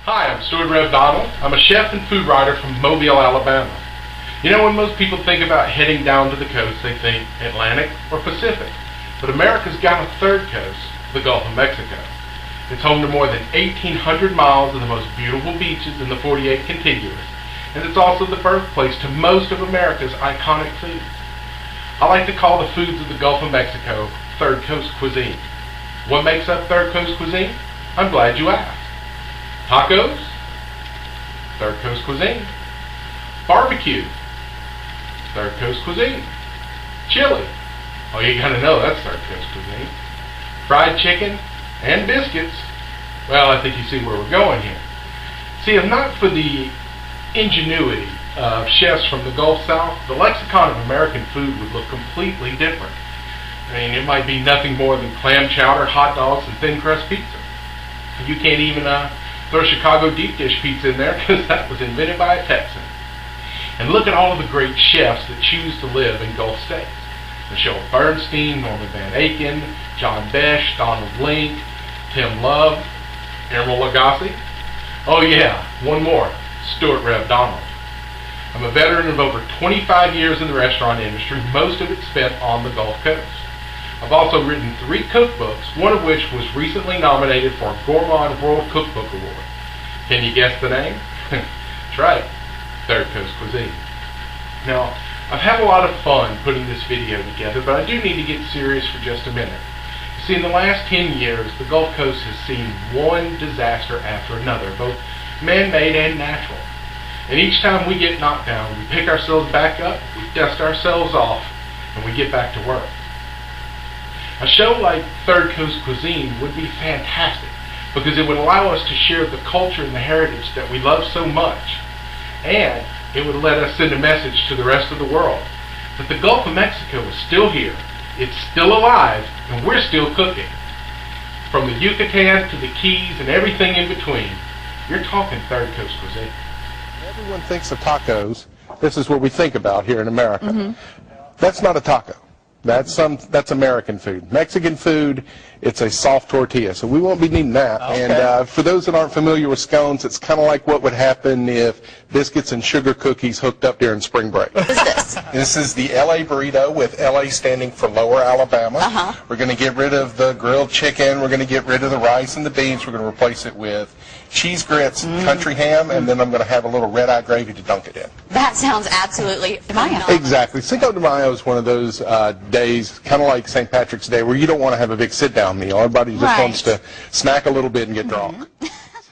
Hi, I'm Stuart Donald. I'm a chef and food writer from Mobile, Alabama. You know, when most people think about heading down to the coast, they think Atlantic or Pacific. But America's got a third coast, the Gulf of Mexico. It's home to more than 1,800 miles of the most beautiful beaches in the 48 contiguous, and it's also the birthplace to most of America's iconic foods. I like to call the foods of the Gulf of Mexico Third Coast Cuisine. What makes up Third Coast Cuisine? I'm glad you asked. Tacos? Third Coast Cuisine. Barbecue? Third Coast Cuisine. Chili? Oh, you gotta know that's Third Coast Cuisine. Fried chicken and biscuits? Well, I think you see where we're going here. See, if not for the ingenuity of chefs from the Gulf South, the lexicon of American food would look completely different. I mean, it might be nothing more than clam chowder, hot dogs, and thin crust pizza. You can't even throw Chicago deep dish pizza in there because that was invented by a Texan. And look at all of the great chefs that choose to live in Gulf states. Michelle Bernstein, Norman Van Aken, John Besh, Donald Link, Tim Love, Emeril Lagasse. Oh yeah, one more, Stuart Donald. I'm a veteran of over 25 years in the restaurant industry, most of it spent on the Gulf Coast. I've also written 3 cookbooks, one of which was recently nominated for a Gourmand World Cookbook Award. Can you guess the name? That's right, Third Coast Cuisine. Now, I've had a lot of fun putting this video together, but I do need to get serious for just a minute. You see, in the last 10 years, the Gulf Coast has seen one disaster after another, both man-made and natural. And each time we get knocked down, we pick ourselves back up, we dust ourselves off, and we get back to work. A show like Third Coast Cuisine would be fantastic because it would allow us to share the culture and the heritage that we love so much. And it would let us send a message to the rest of the world that the Gulf of Mexico is still here, it's still alive, and we're still cooking. From the Yucatan to the Keys and everything in between, you're talking Third Coast Cuisine. Everyone thinks of tacos. This is what we think about here in America. That's not a taco. That's American food. Mexican food, it's a soft tortilla, so we won't be needing that. Okay. And for those that aren't familiar with scones, it's kind of like what would happen if biscuits and sugar cookies hooked up during spring break. What is this? This is the LA burrito, with LA standing for Lower Alabama. We're going to get rid of the grilled chicken. We're going to get rid of the rice and the beans. We're going to replace it with cheese grits, country ham, and then I'm going to have a little red-eye gravy to dunk it in. That sounds absolutely phenomenal. Exactly. Cinco de Mayo is one of those days, kind of like St. Patrick's Day, where you don't want to have a big sit-down meal. Everybody just wants to snack a little bit and get drunk.